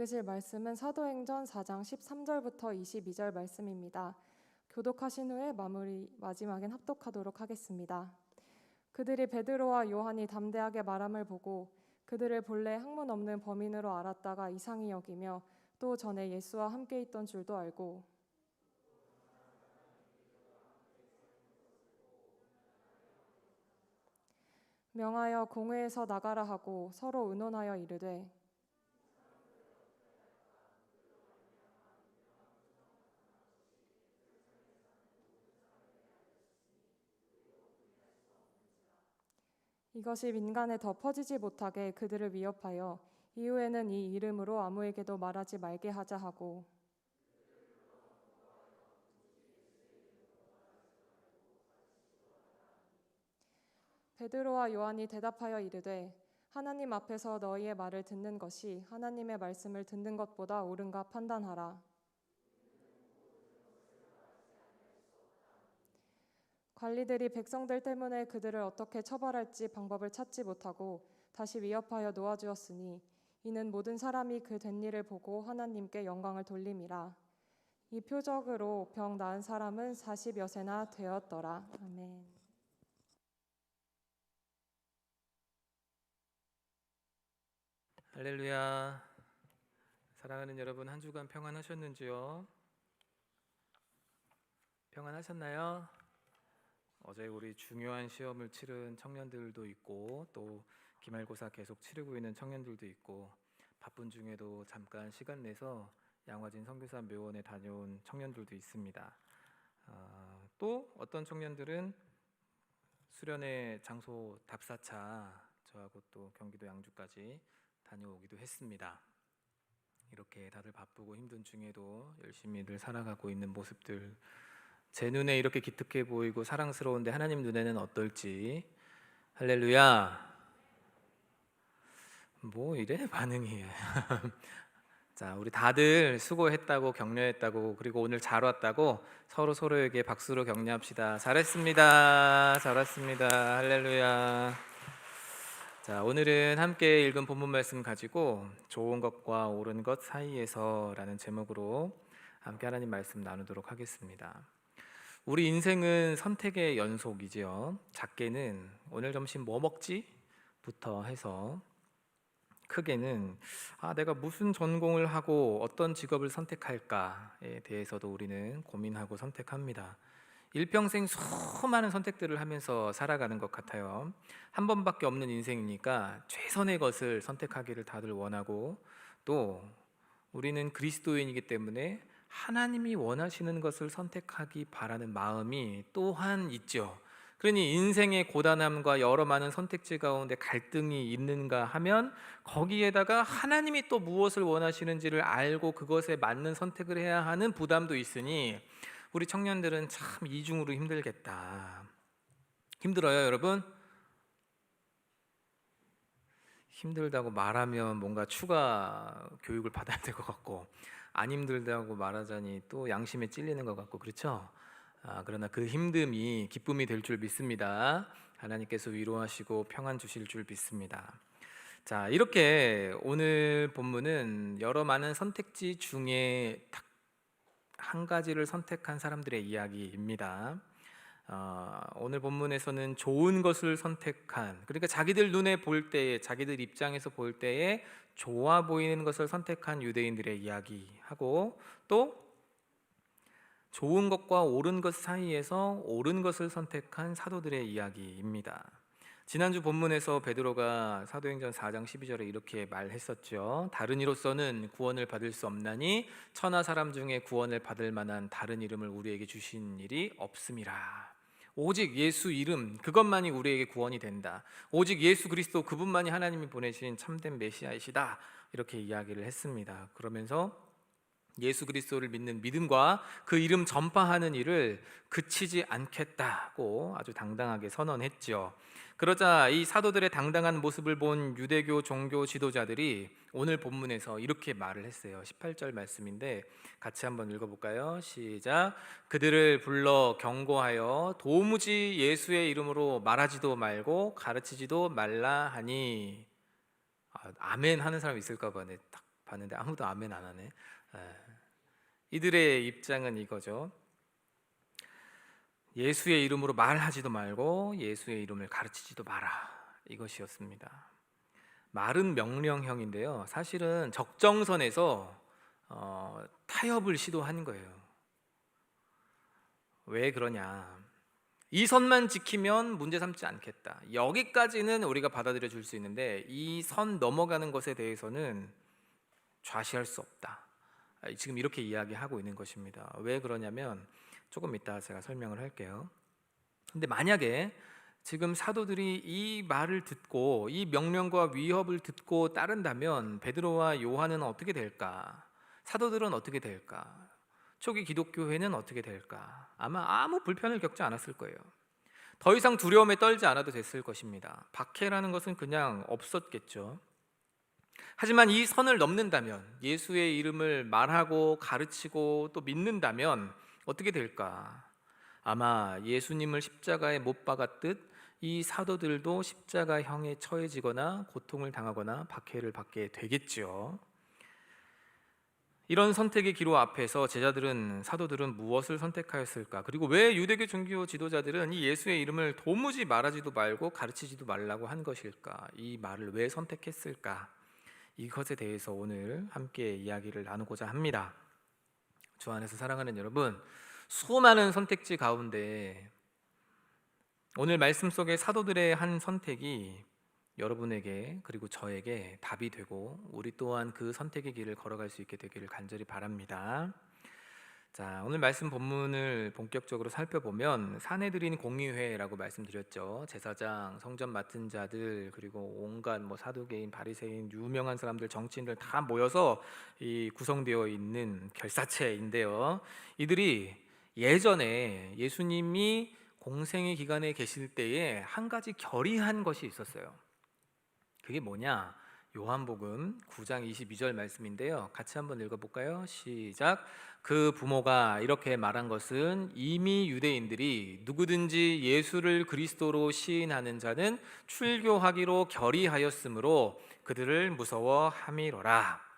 읽으실 말씀은 사도행전 4장 13절부터 22절 말씀입니다. 교독하신 후에 마지막엔 합독하도록 하겠습니다. 그들이 베드로와 요한이 담대하게 말함을 보고 그들을 본래 학문 없는 범인으로 알았다가 이상히 여기며 또 전에 예수와 함께 있던 줄도 알고 명하여 공회에서 나가라 하고 서로 의논하여 이르되 이것이 민간에 더 퍼지지 못하게 그들을 위협하여 이후에는 이 이름으로 아무에게도 말하지 말게 하자 하고 베드로와 요한이 대답하여 이르되 하나님 앞에서 너희의 말을 듣는 것이 하나님의 말씀을 듣는 것보다 옳은가 판단하라. 관리들이 백성들 때문에 그들을 어떻게 처벌할지 방법을 찾지 못하고 다시 위협하여 놓아주었으니 이는 모든 사람이 그 된 일을 보고 하나님께 영광을 돌림이라. 이 표적으로 병 나은 사람은 40여세나 되었더라. 아멘. 할렐루야. 사랑하는 여러분, 한 주간 평안하셨는지요? 평안하셨나요? 어제 우리 중요한 시험을 치른 청년들도 있고 또 기말고사 계속 치르고 있는 청년들도 있고 바쁜 중에도 잠깐 시간 내서 양화진 선교사 묘원에 다녀온 청년들도 있습니다. 또 어떤 청년들은 수련회 장소 답사차 저하고 또 경기도 양주까지 다녀오기도 했습니다. 이렇게 다들 바쁘고 힘든 중에도 열심히들 살아가고 있는 모습들, 제 눈에 이렇게 기특해 보이고 사랑스러운데 하나님 눈에는 어떨지. 할렐루야. 뭐 이래 반응이. 자, 우리 다들 수고했다고 격려했다고 그리고 오늘 잘 왔다고 서로에게 박수로 격려합시다. 잘했습니다. 잘했습니다. 할렐루야. 자, 오늘은 함께 읽은 본문 말씀 가지고 좋은 것과 옳은 것 사이에서라는 제목으로 함께 하나님 말씀 나누도록 하겠습니다. 우리 인생은 선택의 연속이지요. 작게는 오늘 점심 뭐 먹지? 부터 해서 크게는 내가 무슨 전공을 하고 어떤 직업을 선택할까에 대해서도 우리는 고민하고 선택합니다. 일평생 수많은 선택들을 하면서 살아가는 것 같아요. 한 번밖에 없는 인생이니까 최선의 것을 선택하기를 다들 원하고 또 우리는 그리스도인이기 때문에 하나님이 원하시는 것을 선택하기 바라는 마음이 또한 있죠. 그러니 인생의 고단함과 여러 많은 선택지 가운데 갈등이 있는가 하면 거기에다가 하나님이 또 무엇을 원하시는지를 알고 그것에 맞는 선택을 해야 하는 부담도 있으니 우리 청년들은 참 이중으로 힘들겠다. 힘들어요, 여러분? 힘들다고 말하면 뭔가 추가 교육을 받아야 될 것 같고 안 힘들다고 말하자니 또 양심에 찔리는 것 같고 그렇죠? 그러나 그 힘듦이 기쁨이 될 줄 믿습니다. 하나님께서 위로하시고 평안 주실 줄 믿습니다. 자, 이렇게 오늘 본문은 여러 많은 선택지 중에 딱 한 가지를 선택한 사람들의 이야기입니다. 오늘 본문에서는 좋은 것을 선택한, 그러니까 자기들 눈에 볼 때에, 자기들 입장에서 볼 때에 좋아 보이는 것을 선택한 유대인들의 이야기하고 또 좋은 것과 옳은 것 사이에서 옳은 것을 선택한 사도들의 이야기입니다. 지난주 본문에서 베드로가 사도행전 4장 12절에 이렇게 말했었죠. 다른 이로서는 구원을 받을 수 없나니 천하 사람 중에 구원을 받을 만한 다른 이름을 우리에게 주신 일이 없음이라. 오직 예수 이름 그것만이 우리에게 구원이 된다. 오직 예수 그리스도 그분만이 하나님이 보내신 참된 메시아이시다. 이렇게 이야기를 했습니다. 그러면서 예수 그리스도를 믿는 믿음과 그 이름 전파하는 일을 그치지 않겠다고 아주 당당하게 선언했죠. 그러자 이 사도들의 당당한 모습을 본 유대교 종교 지도자들이 오늘 본문에서 이렇게 말을 했어요. 18절 말씀인데 같이 한번 읽어볼까요? 시작. 그들을 불러 경고하여 도무지 예수의 이름으로 말하지도 말고 가르치지도 말라 하니. 아멘 하는 사람 있을까 봐 딱 봤는데 아무도 아멘 안 하네. 이들의 입장은 이거죠. 예수의 이름으로 말하지도 말고 예수의 이름을 가르치지도 마라, 이것이었습니다. 말은 명령형인데요, 사실은 적정선에서 타협을 시도하는 거예요. 왜 그러냐? 이 선만 지키면 문제 삼지 않겠다, 여기까지는 우리가 받아들여 줄 수 있는데 이 선 넘어가는 것에 대해서는 좌시할 수 없다, 지금 이렇게 이야기하고 있는 것입니다. 왜 그러냐면 조금 이따 제가 설명을 할게요. 근데 만약에 지금 사도들이 이 말을 듣고 이 명령과 위협을 듣고 따른다면 베드로와 요한은 어떻게 될까? 사도들은 어떻게 될까? 초기 기독교회는 어떻게 될까? 아마 아무 불편을 겪지 않았을 거예요. 더 이상 두려움에 떨지 않아도 됐을 것입니다. 박해라는 것은 그냥 없었겠죠. 하지만 이 선을 넘는다면, 예수의 이름을 말하고 가르치고 또 믿는다면 어떻게 될까? 아마 예수님을 십자가에 못 박았듯 이 사도들도 십자가형에 처해지거나 고통을 당하거나 박해를 받게 되겠죠. 이런 선택의 기로 앞에서 사도들은 무엇을 선택하였을까? 그리고 왜 유대교 종교 지도자들은 이 예수의 이름을 도무지 말하지도 말고 가르치지도 말라고 한 것일까? 이 말을 왜 선택했을까? 이것에 대해서 오늘 함께 이야기를 나누고자 합니다. 주 안에서 사랑하는 여러분, 수많은 선택지 가운데 오늘 말씀 속의 사도들의 한 선택이 여러분에게 그리고 저에게 답이 되고 우리 또한 그 선택의 길을 걸어갈 수 있게 되기를 간절히 바랍니다. 자, 오늘 말씀 본문을 본격적으로 살펴보면 사내들인 공의회라고 말씀드렸죠. 제사장, 성전 맡은 자들, 그리고 온갖 사두개인, 바리새인, 유명한 사람들, 정치인들 다 모여서 이 구성되어 있는 결사체인데요. 이들이 예전에 예수님이 공생의 기간에 계실 때에 한 가지 결의한 것이 있었어요. 그게 뭐냐? 요한복음 9장 22절 말씀인데요, 같이 한번 읽어볼까요? 시작. 그 부모가 이렇게 말한 것은 이미 유대인들이 누구든지 예수를 그리스도로 시인하는 자는 출교하기로 결의하였으므로 그들을 무서워함이로라.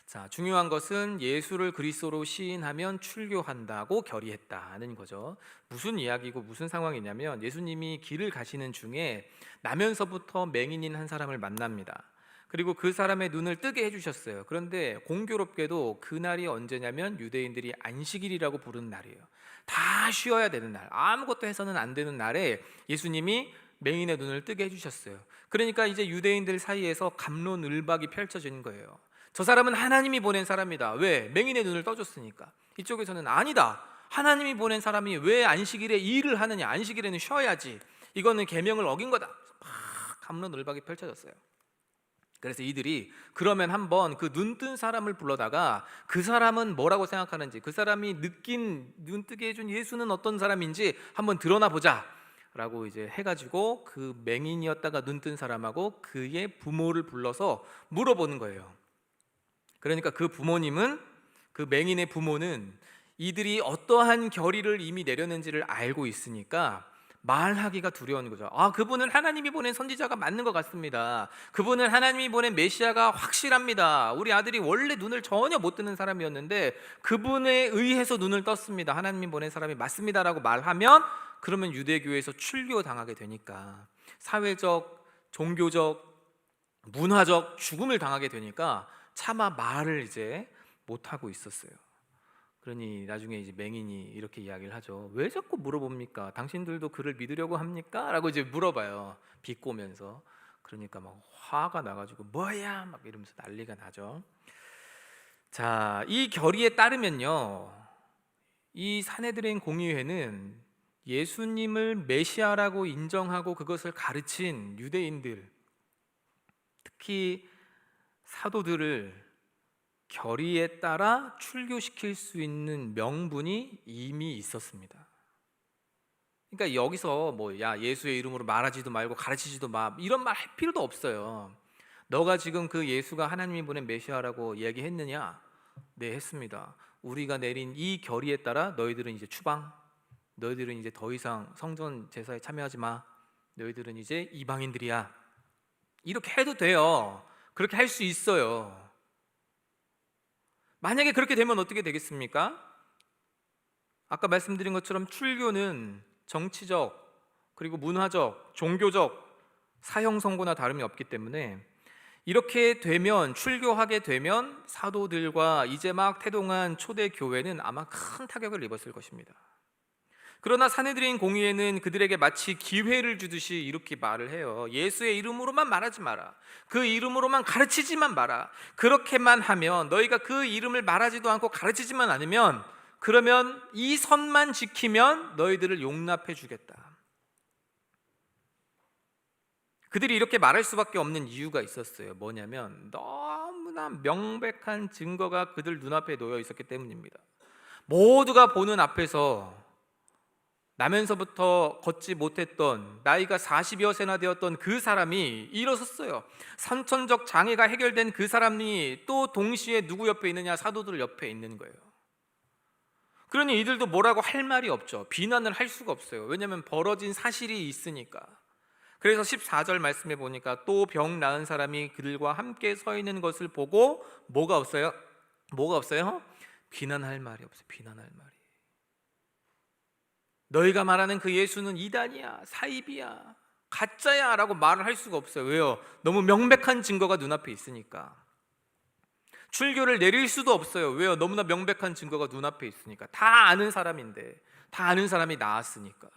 자, 중요한 것은 예수를 그리스도로 시인하면 출교한다고 결의했다는 거죠. 무슨 이야기고 무슨 상황이냐면 예수님이 길을 가시는 중에 나면서부터 맹인인 한 사람을 만납니다. 그리고 그 사람의 눈을 뜨게 해주셨어요. 그런데 공교롭게도 그날이 언제냐면 유대인들이 안식일이라고 부르는 날이에요. 다 쉬어야 되는 날, 아무것도 해서는 안 되는 날에 예수님이 맹인의 눈을 뜨게 해주셨어요. 그러니까 이제 유대인들 사이에서 갑론을박이 펼쳐지는 거예요. 저 사람은 하나님이 보낸 사람이다. 왜? 맹인의 눈을 떠줬으니까. 이쪽에서는 아니다, 하나님이 보낸 사람이 왜 안식일에 일을 하느냐, 안식일에는 쉬어야지, 이거는 계명을 어긴 거다. 막 갑론을박이 펼쳐졌어요. 그래서 이들이 그러면 한번 그 눈뜬 사람을 불러다가 그 사람은 뭐라고 생각하는지, 그 사람이 느낀, 눈뜨게 해준 예수는 어떤 사람인지 한번 드러나 보자 라고 이제 해가지고 그 맹인이었다가 눈뜬 사람하고 그의 부모를 불러서 물어보는 거예요. 그러니까 그 부모님은, 그 맹인의 부모는 이들이 어떠한 결의를 이미 내렸는지를 알고 있으니까 말하기가 두려운 거죠. 그분은 하나님이 보낸 선지자가 맞는 것 같습니다. 그분은 하나님이 보낸 메시아가 확실합니다. 우리 아들이 원래 눈을 전혀 못 뜨는 사람이었는데 그분에 의해서 눈을 떴습니다. 하나님이 보낸 사람이 맞습니다라고 말하면 그러면 유대교에서 출교당하게 되니까 사회적, 종교적, 문화적 죽음을 당하게 되니까 차마 말을 이제 못하고 있었어요. 그러니 나중에 이제 맹인이 이렇게 이야기를 하죠. 왜 자꾸 물어봅니까? 당신들도 그를 믿으려고 합니까? 라고 이제 물어봐요, 비꼬면서. 그러니까 막 화가 나가지고 뭐야 막 이러면서 난리가 나죠. 자, 이 결의에 따르면요, 이 사내들인 공의회는 예수님을 메시아라고 인정하고 그것을 가르친 유대인들, 특히 사도들을 결의에 따라 출교시킬 수 있는 명분이 이미 있었습니다. 그러니까 여기서 야 예수의 이름으로 말하지도 말고 가르치지도 마, 이런 말 할 필요도 없어요. 너가 지금 그 예수가 하나님이 보낸 메시아라고 얘기했느냐? 네, 했습니다. 우리가 내린 이 결의에 따라 너희들은 이제 추방, 너희들은 이제 더 이상 성전 제사에 참여하지 마, 너희들은 이제 이방인들이야, 이렇게 해도 돼요. 그렇게 할 수 있어요. 만약에 그렇게 되면 어떻게 되겠습니까? 아까 말씀드린 것처럼 출교는 정치적, 그리고 문화적, 종교적 사형 선고나 다름이 없기 때문에 이렇게 되면, 출교하게 되면 사도들과 이제 막 태동한 초대 교회는 아마 큰 타격을 입었을 것입니다. 그러나 산헤드린 공의회는 그들에게 마치 기회를 주듯이 이렇게 말을 해요. 예수의 이름으로만 말하지 마라. 그 이름으로만 가르치지만 마라. 그렇게만 하면, 너희가 그 이름을 말하지도 않고 가르치지만 않으면, 그러면 이 선만 지키면 너희들을 용납해 주겠다. 그들이 이렇게 말할 수밖에 없는 이유가 있었어요. 뭐냐면 너무나 명백한 증거가 그들 눈앞에 놓여 있었기 때문입니다. 모두가 보는 앞에서 나면서부터 걷지 못했던, 나이가 40여 세나 되었던 그 사람이 일어섰어요. 선천적 장애가 해결된 그 사람이 또 동시에 누구 옆에 있느냐? 사도들 옆에 있는 거예요. 그러니 이들도 뭐라고 할 말이 없죠. 비난을 할 수가 없어요. 왜냐하면 벌어진 사실이 있으니까. 그래서 14절 말씀해 보니까 또 병 나은 사람이 그들과 함께 서 있는 것을 보고 뭐가 없어요? 뭐가 없어요? 비난할 말이 없어요. 비난할 말이. 너희가 말하는 그 예수는 이단이야, 사입이야, 가짜야 라고 말을 할 수가 없어요. 왜요? 너무 명백한 증거가 눈앞에 있으니까. 출교를 내릴 수도 없어요. 왜요? 너무나 명백한 증거가 눈앞에 있으니까. 다 아는 사람인데, 다 아는 사람이 나왔으니까.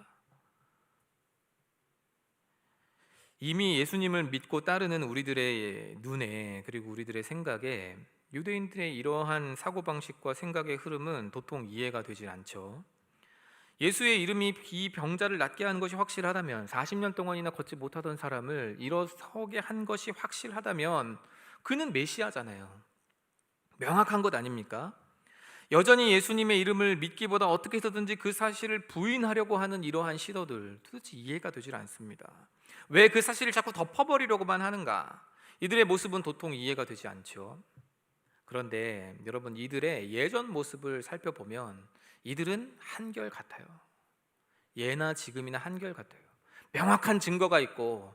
이미 예수님을 믿고 따르는 우리들의 눈에, 그리고 우리들의 생각에 유대인들의 이러한 사고방식과 생각의 흐름은 도통 이해가 되질 않죠. 예수의 이름이 이 병자를 낫게 한 것이 확실하다면, 40년 동안이나 걷지 못하던 사람을 일어서게 한 것이 확실하다면 그는 메시아잖아요. 명확한 것 아닙니까? 여전히 예수님의 이름을 믿기보다 어떻게 해서든지 그 사실을 부인하려고 하는 이러한 시도들, 도대체 이해가 되질 않습니다. 왜 그 사실을 자꾸 덮어버리려고만 하는가? 이들의 모습은 도통 이해가 되지 않죠. 그런데 여러분, 이들의 예전 모습을 살펴보면 이들은 한결같아요. 예나 지금이나 한결같아요. 명확한 증거가 있고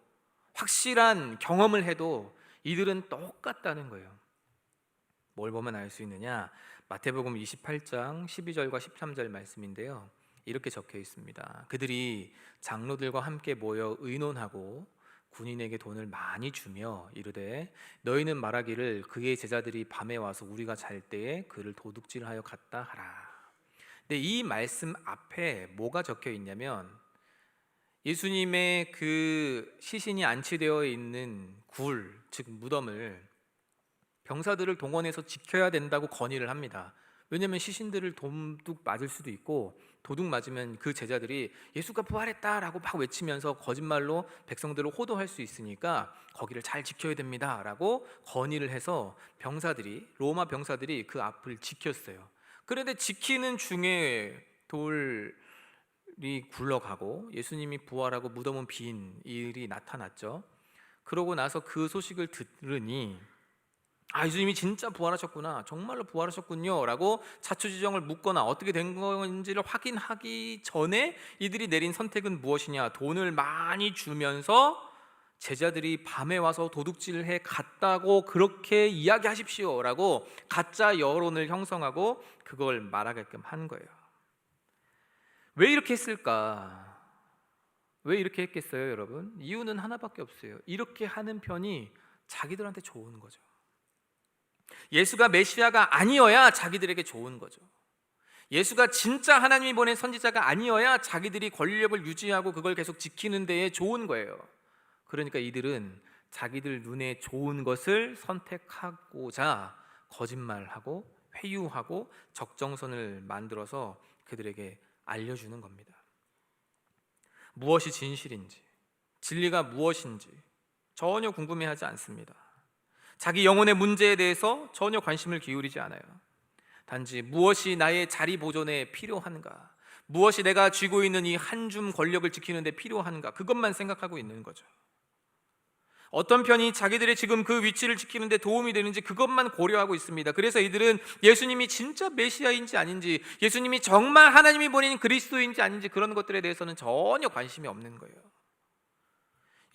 확실한 경험을 해도 이들은 똑같다는 거예요. 뭘 보면 알 수 있느냐? 마태복음 28장 12절과 13절 말씀인데요, 이렇게 적혀 있습니다. 그들이 장로들과 함께 모여 의논하고 군인에게 돈을 많이 주며 이르되 너희는 말하기를 그의 제자들이 밤에 와서 우리가 잘 때에 그를 도둑질하여 갔다 하라. 근데 이 말씀 앞에 뭐가 적혀 있냐면, 예수님의 그 시신이 안치되어 있는 굴, 즉 무덤을 병사들을 동원해서 지켜야 된다고 건의를 합니다. 왜냐하면 시신들을 도둑 맞을 수도 있고, 도둑 맞으면 그 제자들이 예수가 부활했다라고 막 외치면서 거짓말로 백성들을 호도할 수 있으니까 거기를 잘 지켜야 됩니다라고 건의를 해서 병사들이, 로마 병사들이 그 앞을 지켰어요. 그런데 지키는 중에 돌이 굴러가고 예수님이 부활하고 무덤은 빈 일이 나타났죠. 그러고 나서 그 소식을 들으니 예수님이 진짜 부활하셨구나, 정말로 부활하셨군요 라고 자초지종을 묻거나 어떻게 된 건지를 확인하기 전에 이들이 내린 선택은 무엇이냐? 돈을 많이 주면서 제자들이 밤에 와서 도둑질을 해 갔다고 그렇게 이야기하십시오 라고 가짜 여론을 형성하고 그걸 말하게끔 한 거예요. 왜 이렇게 했을까? 왜 이렇게 했겠어요, 여러분? 이유는 하나밖에 없어요. 이렇게 하는 편이 자기들한테 좋은 거죠. 예수가 메시아가 아니어야 자기들에게 좋은 거죠. 예수가 진짜 하나님이 보낸 선지자가 아니어야 자기들이 권력을 유지하고 그걸 계속 지키는 데에 좋은 거예요. 그러니까 이들은 자기들 눈에 좋은 것을 선택하고자 거짓말하고 회유하고 적정선을 만들어서 그들에게 알려주는 겁니다. 무엇이 진실인지, 진리가 무엇인지 전혀 궁금해하지 않습니다. 자기 영혼의 문제에 대해서 전혀 관심을 기울이지 않아요. 단지 무엇이 나의 자리 보존에 필요한가, 무엇이 내가 쥐고 있는 이 한 줌 권력을 지키는 데 필요한가, 그것만 생각하고 있는 거죠. 어떤 편이 자기들의 지금 그 위치를 지키는 데 도움이 되는지 그것만 고려하고 있습니다. 그래서 이들은 예수님이 진짜 메시아인지 아닌지, 예수님이 정말 하나님이 보낸 그리스도인지 아닌지 그런 것들에 대해서는 전혀 관심이 없는 거예요.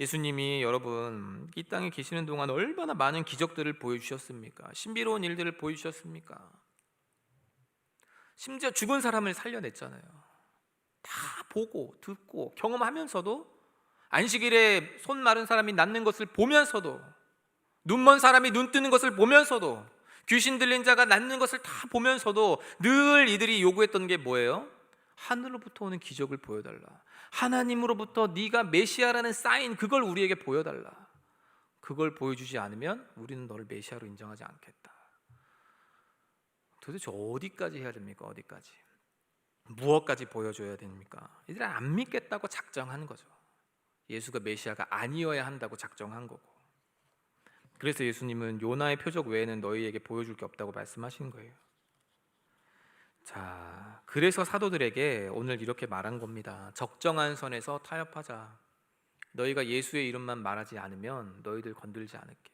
예수님이 여러분 이 땅에 계시는 동안 얼마나 많은 기적들을 보여주셨습니까? 신비로운 일들을 보여주셨습니까? 심지어 죽은 사람을 살려냈잖아요. 다 보고 듣고 경험하면서도, 안식일에 손 마른 사람이 낫는 것을 보면서도, 눈먼 사람이 눈 뜨는 것을 보면서도, 귀신 들린 자가 낫는 것을 다 보면서도 늘 이들이 요구했던 게 뭐예요? 하늘로부터 오는 기적을 보여달라. 하나님으로부터 네가 메시아라는 사인, 그걸 우리에게 보여달라. 그걸 보여주지 않으면 우리는 너를 메시아로 인정하지 않겠다. 도대체 어디까지 해야 됩니까? 어디까지? 무엇까지 보여줘야 됩니까? 이들은 안 믿겠다고 작정한 거죠. 예수가 메시아가 아니어야 한다고 작정한 거고. 그래서 예수님은 요나의 표적 외에는 너희에게 보여줄 게 없다고 말씀하신 거예요. 자, 그래서 사도들에게 오늘 이렇게 말한 겁니다. 적정한 선에서 타협하자. 너희가 예수의 이름만 말하지 않으면 너희들 건들지 않을게.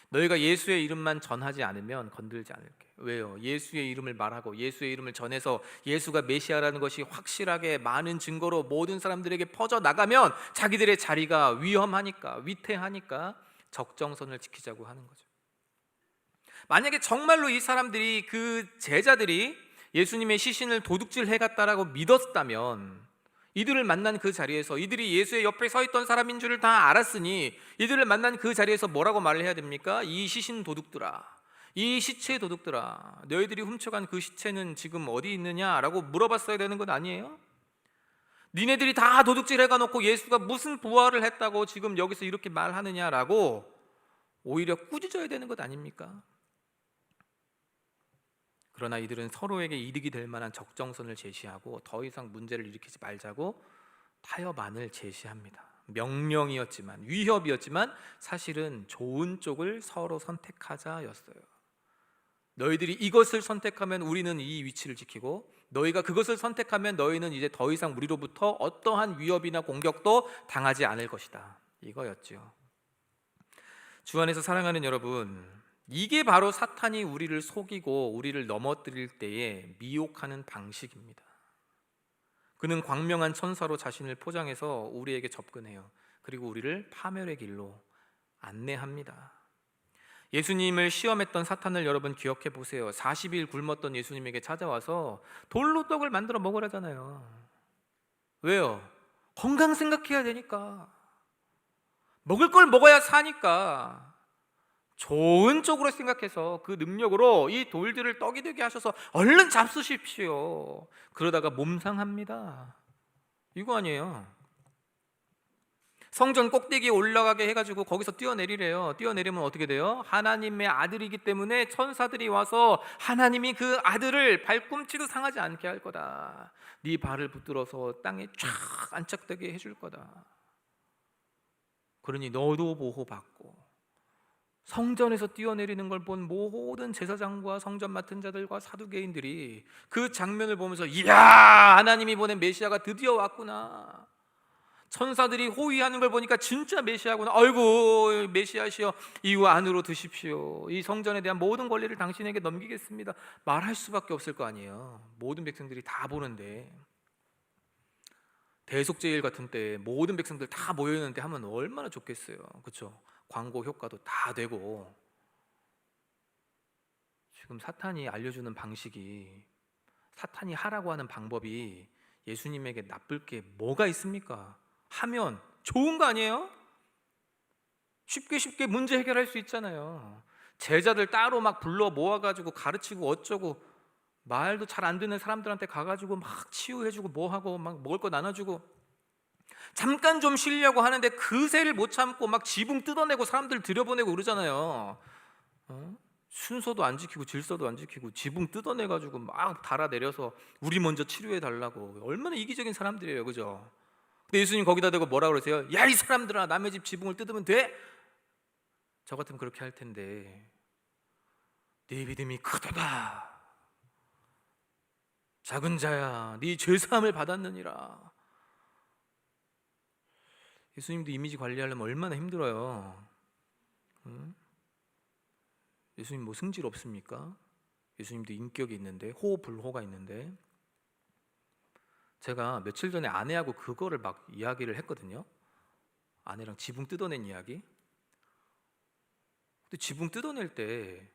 너희가 예수의 이름만 전하지 않으면 건들지 않을게. 왜요? 예수의 이름을 말하고 예수의 이름을 전해서 예수가 메시아라는 것이 확실하게 많은 증거로 모든 사람들에게 퍼져 나가면 자기들의 자리가 위험하니까, 위태하니까 적정선을 지키자고 하는 거죠. 만약에 정말로 이 사람들이, 그 제자들이 예수님의 시신을 도둑질 해갔다라고 믿었다면, 이들을 만난 그 자리에서 이들이 예수의 옆에 서 있던 사람인 줄을 다 알았으니 이들을 만난 그 자리에서 뭐라고 말을 해야 됩니까? 이 시신 도둑들아, 이 시체 도둑들아, 너희들이 훔쳐간 그 시체는 지금 어디 있느냐라고 물어봤어야 되는 건 아니에요? 니네들이 다 도둑질 해가놓고 예수가 무슨 부활을 했다고 지금 여기서 이렇게 말하느냐라고 오히려 꾸짖어야 되는 것 아닙니까? 그러나 이들은 서로에게 이득이 될 만한 적정선을 제시하고 더 이상 문제를 일으키지 말자고 타협안을 제시합니다. 명령이었지만, 위협이었지만 사실은 좋은 쪽을 서로 선택하자였어요. 너희들이 이것을 선택하면 우리는 이 위치를 지키고, 너희가 그것을 선택하면 너희는 이제 더 이상 우리로부터 어떠한 위협이나 공격도 당하지 않을 것이다. 이거였죠. 주 안에서 사랑하는 여러분, 이게 바로 사탄이 우리를 속이고 우리를 넘어뜨릴 때에 미혹하는 방식입니다. 그는 광명한 천사로 자신을 포장해서 우리에게 접근해요. 그리고 우리를 파멸의 길로 안내합니다. 예수님을 시험했던 사탄을 여러분 기억해 보세요. 40일 굶었던 예수님에게 찾아와서 돌로 떡을 만들어 먹으라잖아요. 왜요? 건강 생각해야 되니까. 먹을 걸 먹어야 사니까. 좋은 쪽으로 생각해서 그 능력으로 이 돌들을 떡이 되게 하셔서 얼른 잡수십시오. 그러다가 몸 상합니다. 이거 아니에요. 성전 꼭대기에 올라가게 해가지고 거기서 뛰어내리래요. 뛰어내리면 어떻게 돼요? 하나님의 아들이기 때문에 천사들이 와서 하나님이 그 아들을 발꿈치도 상하지 않게 할 거다. 네 발을 붙들어서 땅에 쫙 안착되게 해줄 거다. 그러니 너도 보호받고. 성전에서 뛰어내리는 걸 본 모든 제사장과 성전 맡은 자들과 사두개인들이 그 장면을 보면서 이야, 하나님이 보낸 메시아가 드디어 왔구나. 천사들이 호위하는 걸 보니까 진짜 메시아구나. 아이고 메시아시여, 이 안으로 드십시오. 이 성전에 대한 모든 권리를 당신에게 넘기겠습니다. 말할 수밖에 없을 거 아니에요. 모든 백성들이 다 보는데. 대속제일 같은 때 모든 백성들 다 모여있는데 하면 얼마나 좋겠어요. 그렇죠? 광고 효과도 다 되고. 지금 사탄이 알려주는 방식이, 사탄이 하라고 하는 방법이 예수님에게 나쁠 게 뭐가 있습니까? 하면 좋은 거 아니에요? 쉽게 문제 해결할 수 있잖아요. 제자들 따로 막 불러 모아가지고 가르치고 어쩌고, 말도 잘 안 듣는 사람들한테 가가지고 막 치유해주고 뭐하고 막 먹을 거 나눠주고, 잠깐 좀 쉬려고 하는데 그새를 못 참고 막 지붕 뜯어내고 사람들 들여보내고 그러잖아요. 순서도 안 지키고 질서도 안 지키고 지붕 뜯어내가지고 막 달아내려서 우리 먼저 치료해 달라고. 얼마나 이기적인 사람들이에요, 그죠? 근데 예수님 거기다 대고 뭐라 그러세요? 야, 이 사람들아, 남의 집 지붕을 뜯으면 돼? 저 같으면 그렇게 할 텐데. 네 믿음이 크도다. 작은 자야, 네 죄사함을 받았느니라. 예수님도 이미지 관리하려면 얼마나 힘들어요. 예수님 뭐 승질 없습니까? 예수님도 인격이 있는데, 호불호가 있는데. 제가 며칠 전에 아내하고 그거를 막 이야기를 했거든요. 아내랑 지붕 뜯어낸 이야기. 근데 지붕 뜯어낼 때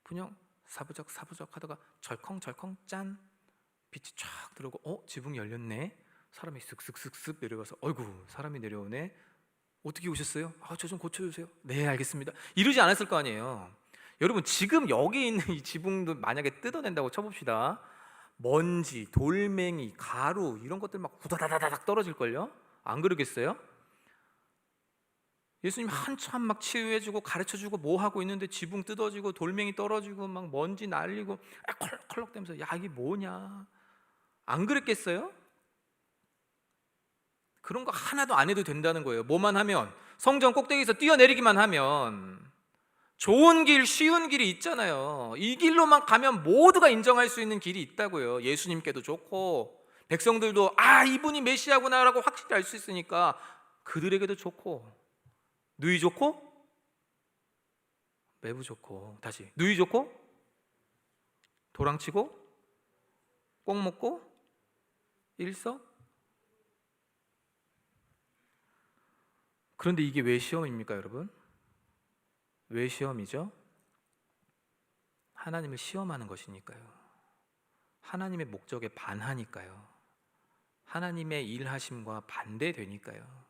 그냥 사부작 하다가 절컹 짠, 빛이 쫙 들어오고 지붕이 열렸네. 사람이 쓱쓱쓱쓱 내려가서 어이구 사람이 내려오네. 어떻게 오셨어요? 저 좀 고쳐주세요. 네 알겠습니다. 이러지 않았을 거 아니에요. 여러분 지금 여기 있는 이 지붕도 만약에 뜯어낸다고 쳐봅시다. 먼지, 돌멩이, 가루 이런 것들 막 후다다다닥 떨어질걸요? 안 그러겠어요? 예수님 한참 막 치유해주고 가르쳐주고 뭐 하고 있는데 지붕 뜯어지고 돌멩이 떨어지고 막 먼지 날리고 컬럭컬럭대면서 야 이게 뭐냐, 안 그랬겠어요? 그런 거 하나도 안 해도 된다는 거예요. 뭐만 하면, 성전 꼭대기에서 뛰어내리기만 하면, 좋은 길, 쉬운 길이 있잖아요. 이 길로만 가면 모두가 인정할 수 있는 길이 있다고요. 예수님께도 좋고 백성들도 이분이 메시아구나라고 확실히 알 수 있으니까 그들에게도 좋고, 누이 좋고 매부 좋고, 다시 누이 좋고 도랑치고 꼭 먹고 일석. 그런데 이게 왜 시험입니까, 여러분? 왜 시험이죠? 하나님을 시험하는 것이니까요. 하나님의 목적에 반하니까요. 하나님의 일하심과 반대되니까요.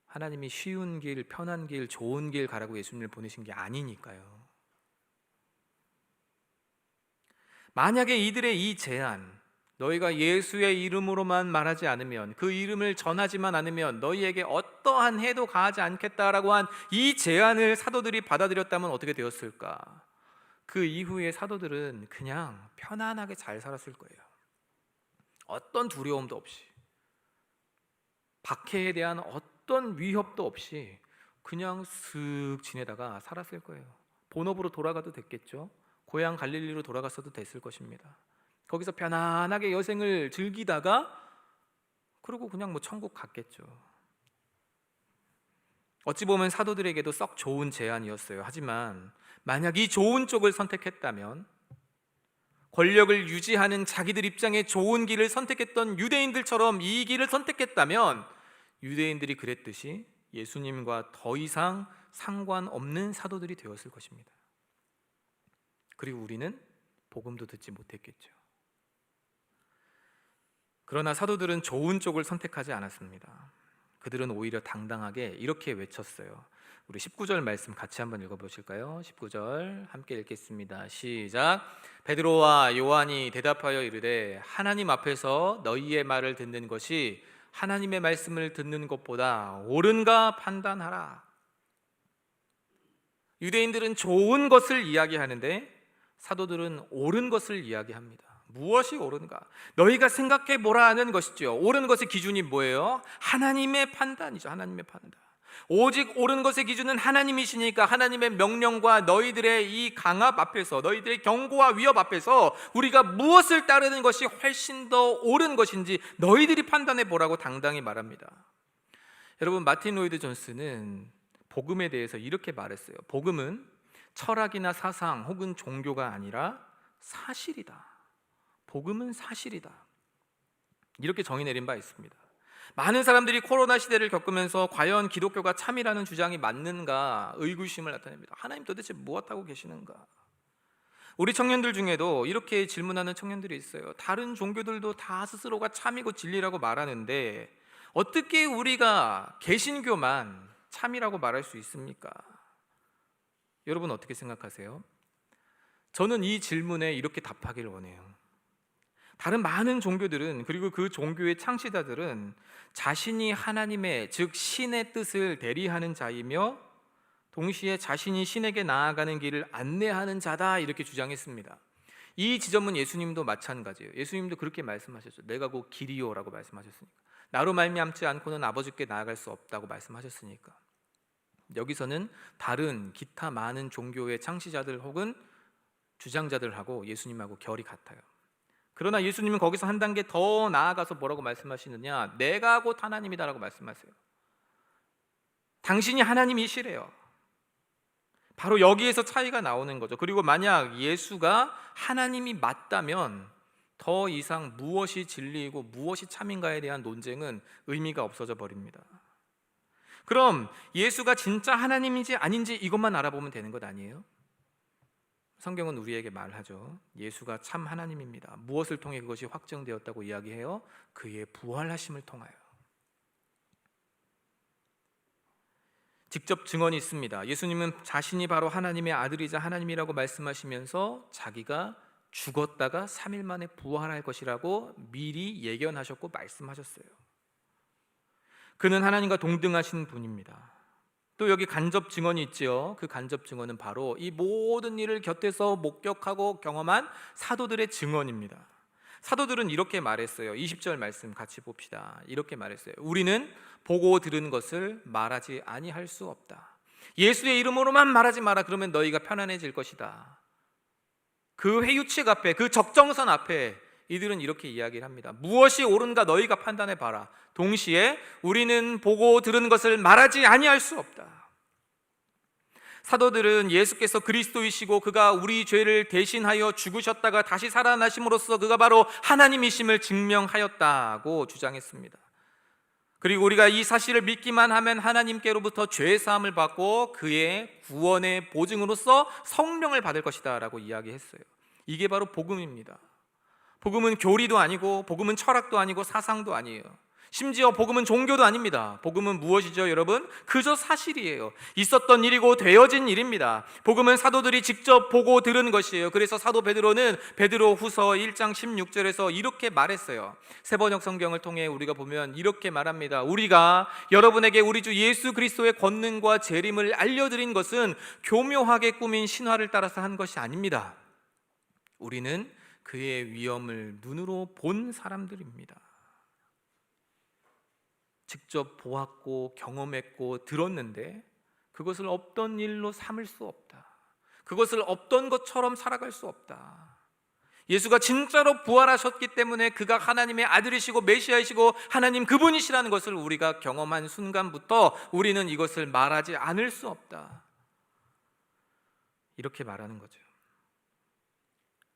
하나님이 쉬운 길, 편한 길, 좋은 길 가라고 예수님을 보내신 게 아니니까요. 만약에 이들의 이 제안, 너희가 예수의 이름으로만 말하지 않으면, 그 이름을 전하지만 않으면 너희에게 어떠한 해도 가하지 않겠다라고 한 이 제안을 사도들이 받아들였다면 어떻게 되었을까? 그 이후에 사도들은 그냥 편안하게 잘 살았을 거예요. 어떤 두려움도 없이, 박해에 대한 어떤 위협도 없이 그냥 슥 지내다가 살았을 거예요. 본업으로 돌아가도 됐겠죠. 고향 갈릴리로 돌아갔어도 됐을 것입니다. 거기서 편안하게 여생을 즐기다가 그러고 그냥 뭐 천국 갔겠죠. 어찌 보면 사도들에게도 썩 좋은 제안이었어요. 하지만 만약 이 좋은 쪽을 선택했다면, 권력을 유지하는 자기들 입장에 좋은 길을 선택했던 유대인들처럼 이 길을 선택했다면, 유대인들이 그랬듯이 예수님과 더 이상 상관없는 사도들이 되었을 것입니다. 그리고 우리는 복음도 듣지 못했겠죠. 그러나 사도들은 좋은 쪽을 선택하지 않았습니다. 그들은 오히려 당당하게 이렇게 외쳤어요. 우리 19절 말씀 같이 한번 읽어보실까요? 19절 함께 읽겠습니다. 시작. 베드로와 요한이 대답하여 이르되 하나님 앞에서 너희의 말을 듣는 것이 하나님의 말씀을 듣는 것보다 옳은가 판단하라. 유대인들은 좋은 것을 이야기하는데 사도들은 옳은 것을 이야기합니다. 무엇이 옳은가? 너희가 생각해 보라 하는 것이죠. 옳은 것의 기준이 뭐예요? 하나님의 판단이죠. 하나님의 판단. 오직 옳은 것의 기준은 하나님이시니까 하나님의 명령과 너희들의 이 강압 앞에서, 너희들의 경고와 위협 앞에서 우리가 무엇을 따르는 것이 훨씬 더 옳은 것인지 너희들이 판단해 보라고 당당히 말합니다. 여러분, 마틴 로이드 존스는 복음에 대해서 이렇게 말했어요. 복음은 철학이나 사상 혹은 종교가 아니라 사실이다. 복음은 사실이다. 이렇게 정의 내린 바 있습니다. 많은 사람들이 코로나 시대를 겪으면서 과연 기독교가 참이라는 주장이 맞는가 의구심을 나타냅니다. 하나님 도대체 무엇하고 계시는가? 우리 청년들 중에도 이렇게 질문하는 청년들이 있어요. 다른 종교들도 다 스스로가 참이고 진리라고 말하는데 어떻게 우리가 개신교만 참이라고 말할 수 있습니까? 여러분 어떻게 생각하세요? 저는 이 질문에 이렇게 답하기를 원해요. 다른 많은 종교들은, 그리고 그 종교의 창시자들은 자신이 하나님의, 즉 신의 뜻을 대리하는 자이며 동시에 자신이 신에게 나아가는 길을 안내하는 자다, 이렇게 주장했습니다. 이 지점은 예수님도 마찬가지예요. 예수님도 그렇게 말씀하셨죠. 내가 곧 길이요라고 말씀하셨으니까. 나로 말미암지 않고는 아버지께 나아갈 수 없다고 말씀하셨으니까. 여기서는 다른 기타 많은 종교의 창시자들 혹은 주장자들하고 예수님하고 결이 같아요. 그러나 예수님은 거기서 한 단계 더 나아가서 뭐라고 말씀하시느냐? 내가 곧 하나님이다라고 말씀하세요. 당신이 하나님이시래요. 바로 여기에서 차이가 나오는 거죠. 그리고 만약 예수가 하나님이 맞다면 더 이상 무엇이 진리이고 무엇이 참인가에 대한 논쟁은 의미가 없어져 버립니다. 그럼 예수가 진짜 하나님인지 아닌지 이것만 알아보면 되는 것 아니에요? 성경은 우리에게 말하죠. 예수가 참 하나님입니다. 무엇을 통해 그것이 확정되었다고 이야기해요? 그의 부활하심을 통하여. 직접 증언이 있습니다. 예수님은 자신이 바로 하나님의 아들이자 하나님이라고 말씀하시면서 자기가 죽었다가 3일 만에 부활할 것이라고 미리 예견하셨고 말씀하셨어요. 그는 하나님과 동등하신 분입니다. 또 여기 간접 증언이 있지요. 그 간접 증언은 바로 이 모든 일을 곁에서 목격하고 경험한 사도들의 증언입니다. 사도들은 이렇게 말했어요. 20절 말씀 같이 봅시다. 이렇게 말했어요. 우리는 보고 들은 것을 말하지 아니할 수 없다. 예수의 이름으로만 말하지 마라. 그러면 너희가 편안해질 것이다. 그 회유책 앞에, 그 적정선 앞에 이들은 이렇게 이야기를 합니다. 무엇이 옳은가 너희가 판단해 봐라. 동시에 우리는 보고 들은 것을 말하지 아니할 수 없다. 사도들은 예수께서 그리스도이시고 그가 우리 죄를 대신하여 죽으셨다가 다시 살아나심으로써 그가 바로 하나님이심을 증명하였다고 주장했습니다. 그리고 우리가 이 사실을 믿기만 하면 하나님께로부터 죄 사함을 받고 그의 구원의 보증으로서 성령을 받을 것이다 라고 이야기했어요. 이게 바로 복음입니다. 복음은 교리도 아니고 복음은 철학도 아니고 사상도 아니에요. 심지어 복음은 종교도 아닙니다. 복음은 무엇이죠, 여러분? 그저 사실이에요. 있었던 일이고 되어진 일입니다. 복음은 사도들이 직접 보고 들은 것이에요. 그래서 사도 베드로는 베드로후서 1장 16절에서 이렇게 말했어요. 새번역 성경을 통해 우리가 보면 이렇게 말합니다. 우리가 여러분에게 우리 주 예수 그리스도의 권능과 재림을 알려드린 것은 교묘하게 꾸민 신화를 따라서 한 것이 아닙니다. 우리는 그의 위엄을 눈으로 본 사람들입니다. 직접 보았고 경험했고 들었는데 그것을 없던 일로 삼을 수 없다. 그것을 없던 것처럼 살아갈 수 없다. 예수가 진짜로 부활하셨기 때문에 그가 하나님의 아들이시고 메시아이시고 하나님 그분이시라는 것을 우리가 경험한 순간부터 우리는 이것을 말하지 않을 수 없다. 이렇게 말하는 거죠.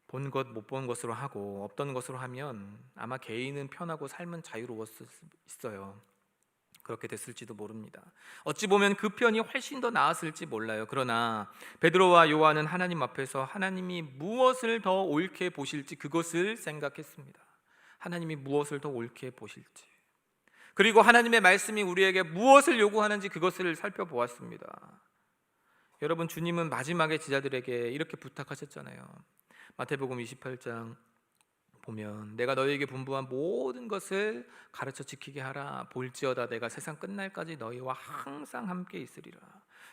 본 것 못 본 것으로 하고 없던 것으로 하면 아마 개인은 편하고 삶은 자유로웠을 수 있어요. 그렇게 됐을지도 모릅니다. 어찌 보면 그 편이 훨씬 더 나았을지 몰라요. 그러나 베드로와 요한은 하나님 앞에서 하나님이 무엇을 더 옳게 보실지 그것을 생각했습니다. 하나님이 무엇을 더 옳게 보실지, 그리고 하나님의 말씀이 우리에게 무엇을 요구하는지 그것을 살펴보았습니다. 여러분, 주님은 마지막에 제자들에게 이렇게 부탁하셨잖아요. 마태복음 28장 보면 내가 너희에게 분부한 모든 것을 가르쳐 지키게 하라. 볼지어다 내가 세상 끝날까지 너희와 항상 함께 있으리라.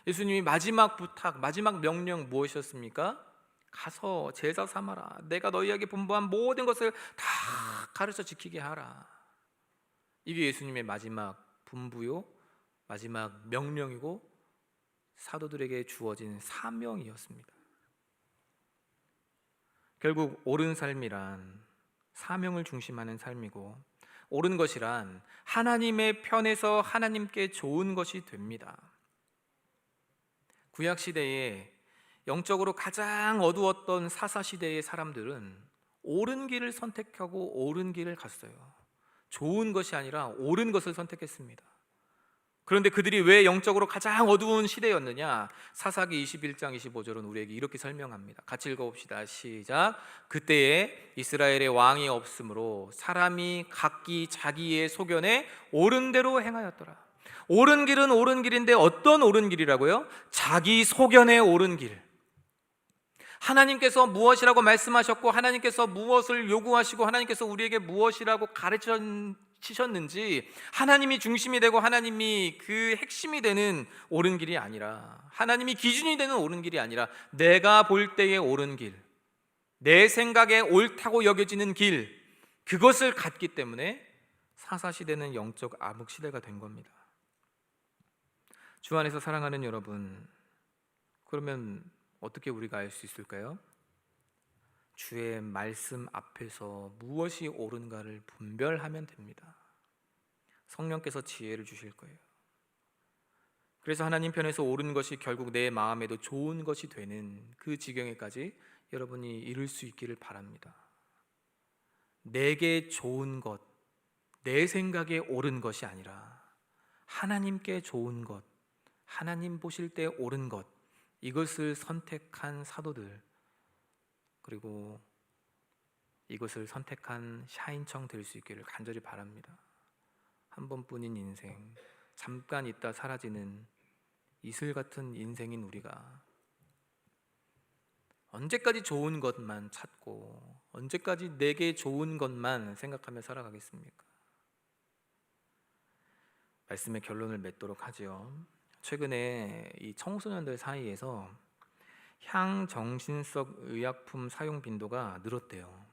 예수님이 마지막 부탁, 마지막 명령 무엇이었습니까? 가서 제자 삼아라. 내가 너희에게 분부한 모든 것을 다 가르쳐 지키게 하라. 이게 예수님의 마지막 분부요, 마지막 명령이고 사도들에게 주어진 사명이었습니다. 결국 옳은 삶이란 사명을 중심하는 삶이고, 옳은 것이란 하나님의 편에서 하나님께 좋은 것이 됩니다. 구약 시대에 영적으로 가장 어두웠던 사사 시대의 사람들은 옳은 길을 선택하고 옳은 길을 갔어요. 좋은 것이 아니라 옳은 것을 선택했습니다. 그런데 그들이 왜 영적으로 가장 어두운 시대였느냐? 사사기 21장 25절은 우리에게 이렇게 설명합니다. 같이 읽어봅시다. 시작. 그때에 이스라엘의 왕이 없으므로 사람이 각기 자기의 소견에 옳은 대로 행하였더라. 옳은 길은 옳은 길인데 어떤 옳은 길이라고요? 자기 소견에 옳은 길. 하나님께서 무엇이라고 말씀하셨고 하나님께서 무엇을 요구하시고 하나님께서 우리에게 무엇이라고 가르치셨는지 하나님이 중심이 되고 하나님이 그 핵심이 되는 옳은 길이 아니라, 하나님이 기준이 되는 옳은 길이 아니라 내가 볼 때의 옳은 길, 내 생각에 옳다고 여겨지는 길, 그것을 갖기 때문에 사사시대는 영적 암흑시대가 된 겁니다. 주 안에서 사랑하는 여러분, 그러면 어떻게 우리가 알 수 있을까요? 주의 말씀 앞에서 무엇이 옳은가를 분별하면 됩니다. 성령께서 지혜를 주실 거예요. 그래서 하나님 편에서 옳은 것이 결국 내 마음에도 좋은 것이 되는 그 지경에까지 여러분이 이룰 수 있기를 바랍니다. 내게 좋은 것, 내 생각에 옳은 것이 아니라 하나님께 좋은 것, 하나님 보실 때 옳은 것, 이것을 선택한 사도들, 그리고 이것을 선택한 샤인청 될 수 있기를 간절히 바랍니다. 한 번뿐인 인생, 잠깐 있다 사라지는 이슬 같은 인생인 우리가 언제까지 좋은 것만 찾고 언제까지 내게 좋은 것만 생각하며 살아가겠습니까? 말씀의 결론을 맺도록 하지요. 최근에 이 청소년들 사이에서 향정신성 의약품 사용 빈도가 늘었대요.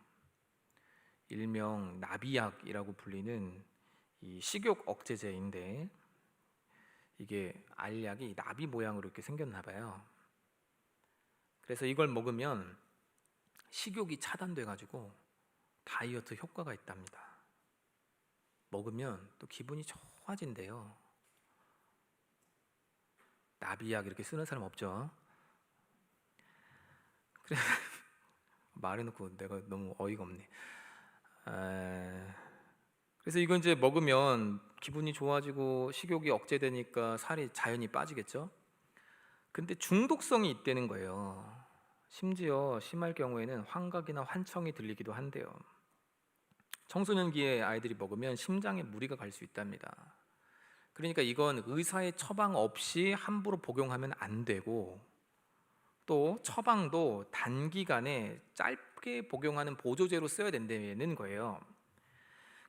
일명 나비약이라고 불리는 이 식욕 억제제인데, 이게 알약이 나비 모양으로 이렇게 생겼나 봐요. 그래서 이걸 먹으면 식욕이 차단돼 가지고 다이어트 효과가 있답니다. 먹으면 또 기분이 좋아진대요. 나비약 이렇게 쓰는 사람 없죠? 그래 말해놓고 내가 너무 어이가 없네. 그래서 이건 이제 먹으면 기분이 좋아지고 식욕이 억제되니까 살이 자연히 빠지겠죠? 근데 중독성이 있다는 거예요. 심지어 심할 경우에는 환각이나 환청이 들리기도 한대요. 청소년기에 아이들이 먹으면 심장에 무리가 갈 수 있답니다. 그러니까 이건 의사의 처방 없이 함부로 복용하면 안 되고, 또 처방도 단기간에 짧게 복용하는 보조제로 써야 된다는 거예요.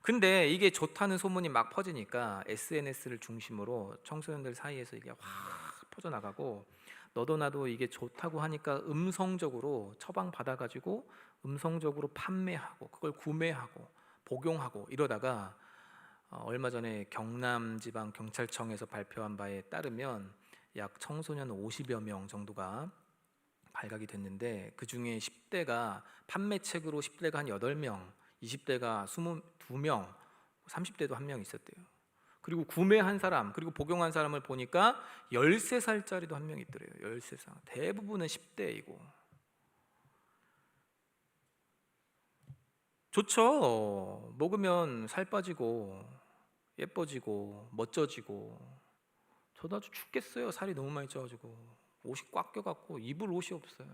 근데 이게 좋다는 소문이 막 퍼지니까 SNS를 중심으로 청소년들 사이에서 이게 확 퍼져나가고, 너도 나도 이게 좋다고 하니까 음성적으로 처방 받아가지고 음성적으로 판매하고 그걸 구매하고 복용하고 이러다가 얼마 전에 경남지방경찰청에서 발표한 바에 따르면 약 청소년 50여 명 정도가 발각이 됐는데, 그중에 10대가 판매책으로 10대가 한 8명, 20대가 22명, 30대도 1명 있었대요. 그리고 구매한 사람, 그리고 복용한 사람을 보니까 13살짜리도 1명 있더래요. 13살. 대부분은 10대이고. 좋죠. 먹으면 살 빠지고 예뻐지고 멋져지고. 저도 아주 죽겠어요. 살이 너무 많이 쪄가지고 옷이 꽉 껴갖고 입을 옷이 없어요.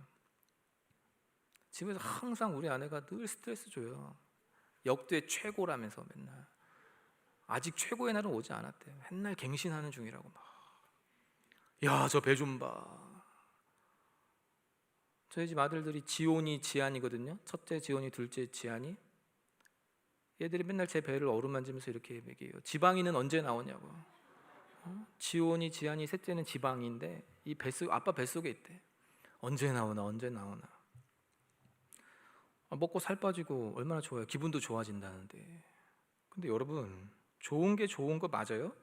집에서 항상 우리 아내가 늘 스트레스 줘요. 역대 최고라면서 맨날. 아직 최고의 날은 오지 않았대요. 맨날 갱신하는 중이라고 막. 야, 저 배 좀 봐. 저희 집 아들들이 지온이 지안이거든요. 첫째 지온이, 둘째 지안이. 얘들이 맨날 제 배를 어루만지면서 이렇게 얘기해요. 지방이는 언제 나오냐고. 지온이 지안이, 셋째는 지방인데 이 뱃속, 아빠 뱃속에 있대. 언제 나오나 언제 나오나. 먹고 살 빠지고 얼마나 좋아요. 기분도 좋아진다는데. 근데 여러분, 좋은 게 좋은 거 맞아요?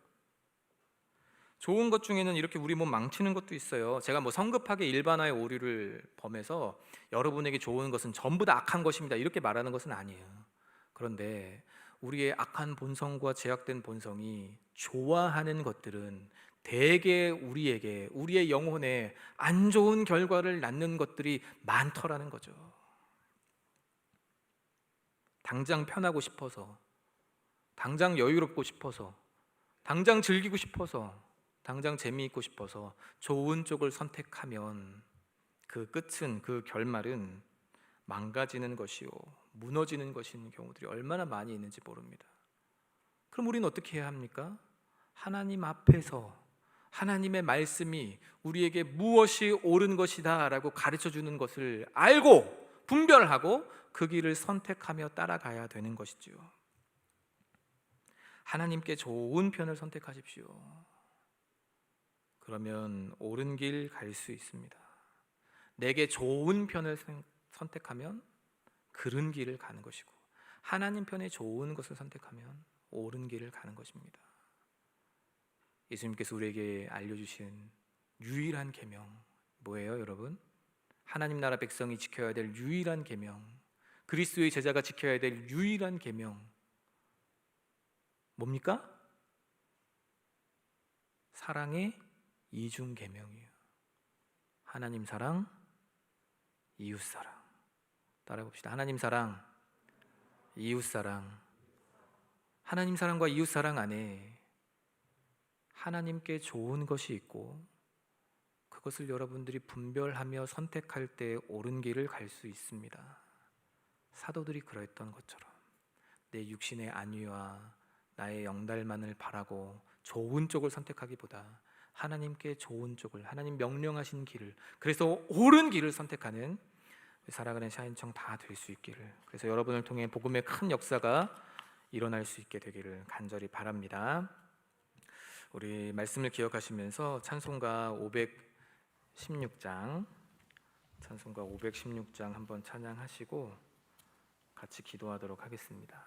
좋은 것 중에는 이렇게 우리 몸 망치는 것도 있어요. 제가 뭐 성급하게 일반화의 오류를 범해서 여러분에게 좋은 것은 전부 다 악한 것입니다 이렇게 말하는 것은 아니에요. 그런데 우리의 악한 본성과 제약된 본성이 좋아하는 것들은 대개 우리에게, 우리의 영혼에 안 좋은 결과를 낳는 것들이 많더라는 거죠. 당장 편하고 싶어서, 당장 여유롭고 싶어서, 당장 즐기고 싶어서, 당장 재미있고 싶어서 좋은 쪽을 선택하면 그 끝은, 그 결말은 망가지는 것이요 무너지는 것인 경우들이 얼마나 많이 있는지 모릅니다. 그럼 우리는 어떻게 해야 합니까? 하나님 앞에서 하나님의 말씀이 우리에게 무엇이 옳은 것이다 라고 가르쳐 주는 것을 알고 분별하고 그 길을 선택하며 따라가야 되는 것이지요. 하나님께 좋은 편을 선택하십시오. 그러면 옳은 길 갈 수 있습니다. 내게 좋은 편을 선택하면 그른 길을 가는 것이고, 하나님 편에 좋은 것을 선택하면 옳은 길을 가는 것입니다. 예수님께서 우리에게 알려주신 유일한 계명 뭐예요, 여러분? 하나님 나라 백성이 지켜야 될 유일한 계명, 그리스도의 제자가 지켜야 될 유일한 계명 뭡니까? 사랑의 이중 계명이에요. 하나님 사랑, 이웃 사랑. 따라해 봅시다. 하나님 사랑, 이웃사랑, 하나님 사랑과 이웃사랑 안에 하나님께 좋은 것이 있고 그것을 여러분들이 분별하며 선택할 때 옳은 길을 갈 수 있습니다. 사도들이 그러했던 것처럼 내 육신의 안위와 나의 영달만을 바라고 좋은 쪽을 선택하기보다 하나님께 좋은 쪽을, 하나님 명령하신 길을, 그래서 옳은 길을 선택하는 살아가는 샤인청 다 될 수 있기를, 그래서 여러분을 통해 복음의 큰 역사가 일어날 수 있게 되기를 간절히 바랍니다. 우리 말씀을 기억하시면서 찬송가 516장 한번 찬양하시고 같이 기도하도록 하겠습니다.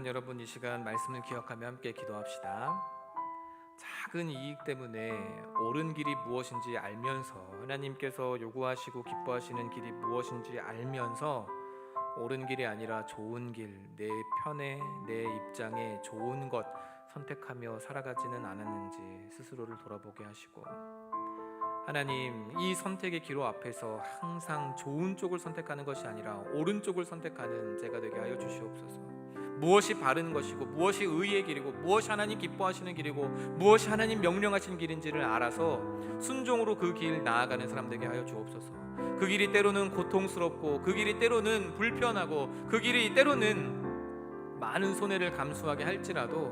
여러분, 이 시간 말씀을 기억하며 함께 기도합시다. 작은 이익 때문에 옳은 길이 무엇인지 알면서, 하나님께서 요구하시고 기뻐하시는 길이 무엇인지 알면서 옳은 길이 아니라 좋은 길, 내 편에, 내 입장에 좋은 것 선택하며 살아가지는 않았는지 스스로를 돌아보게 하시고, 하나님, 이 선택의 기로 앞에서 항상 좋은 쪽을 선택하는 것이 아니라 옳은 쪽을 선택하는 제가 되게 하여 주시옵소서. 무엇이 바른 것이고 무엇이 의의 길이고 무엇이 하나님 기뻐하시는 길이고 무엇이 하나님 명령하신 길인지를 알아서 순종으로 그 길 나아가는 사람 되게 하여 주옵소서. 그 길이 때로는 고통스럽고 그 길이 때로는 불편하고 그 길이 때로는 많은 손해를 감수하게 할지라도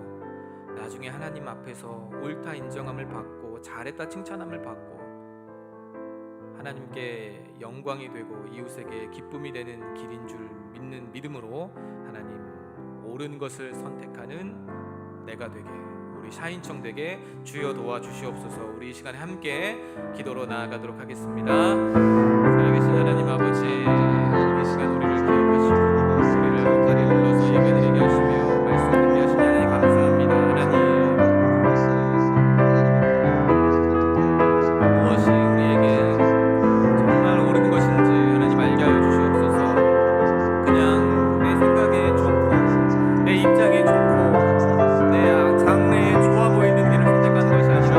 나중에 하나님 앞에서 옳다 인정함을 받고 잘했다 칭찬함을 받고 하나님께 영광이 되고 이웃에게 기쁨이 되는 길인 줄 믿는 믿음으로 하나님 옳은 것을 선택하는 내가 되게, 우리 샤인청 되게 주여 도와주시옵소서. 우리 이 시간에 함께 기도로 나아가도록 하겠습니다. 살아계신 하나님 아버지, 이 시간 우리를 기억하시고 우리를 자리에 불러서 예배드리게 하시며 말씀 듣게 하시니 하나님 감사합니다. 하나님, 무엇이 우리에게 정말 옳은 것인지 하나님 알게 하여 주시옵소서. 그냥 내 생각에 좋고 내 입장에 좋고 내 장래에 좋아 보이는 길을 선택하는 것이 아니라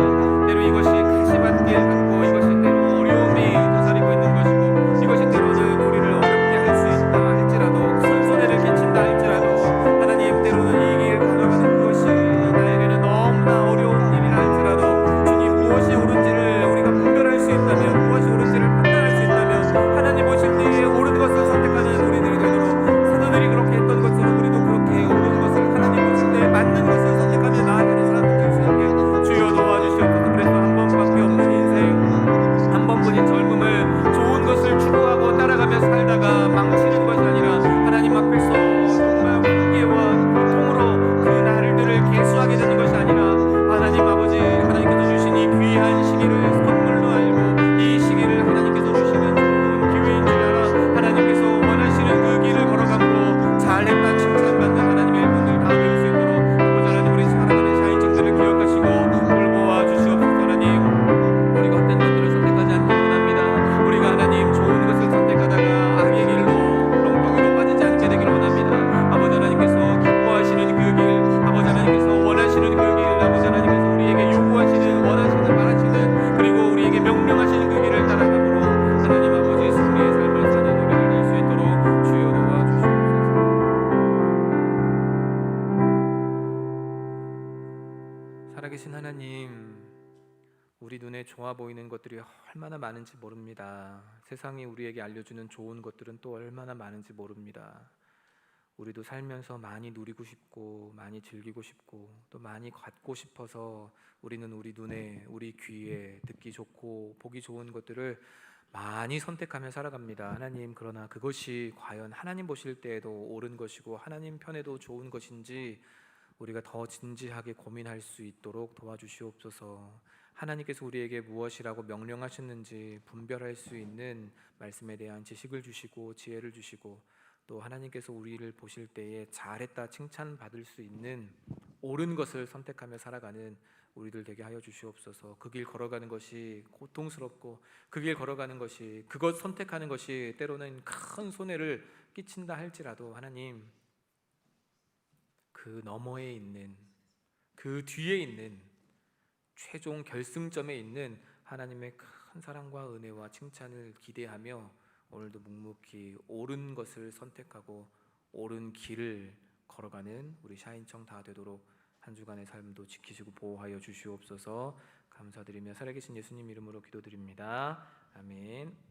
때로 이것이 가시밭길 같고 이것이 때로 어려움이 눈에 좋아 보이는 것들이 얼마나 많은지 모릅니다. 세상이 우리에게 알려주는 좋은 것들은 또 얼마나 많은지 모릅니다. 우리도 살면서 많이 누리고 싶고 많이 즐기고 싶고 또 많이 갖고 싶어서 우리는 우리 눈에 우리 귀에 듣기 좋고 보기 좋은 것들을 많이 선택하며 살아갑니다. 하나님, 그러나 그것이 과연 하나님 보실 때에도 옳은 것이고 하나님 편에도 좋은 것인지 우리가 더 진지하게 고민할 수 있도록 도와주시옵소서. 하나님께서 우리에게 무엇이라고 명령하셨는지 분별할 수 있는 말씀에 대한 지식을 주시고 지혜를 주시고, 또 하나님께서 우리를 보실 때에 잘했다 칭찬받을 수 있는 옳은 것을 선택하며 살아가는 우리들 되게 하여 주시옵소서. 그 길 걸어가는 것이 고통스럽고 그 길 걸어가는 것이, 그것 선택하는 것이 때로는 큰 손해를 끼친다 할지라도 하나님, 그 너머에 있는, 그 뒤에 있는 최종 결승점에 있는 하나님의 큰 사랑과 은혜와 칭찬을 기대하며 오늘도 묵묵히 옳은 것을 선택하고 옳은 길을 걸어가는 우리 샤인청 다 되도록 한 주간의 삶도 지키시고 보호하여 주시옵소서. 감사드리며 살아계신 예수님 이름으로 기도드립니다. 아멘.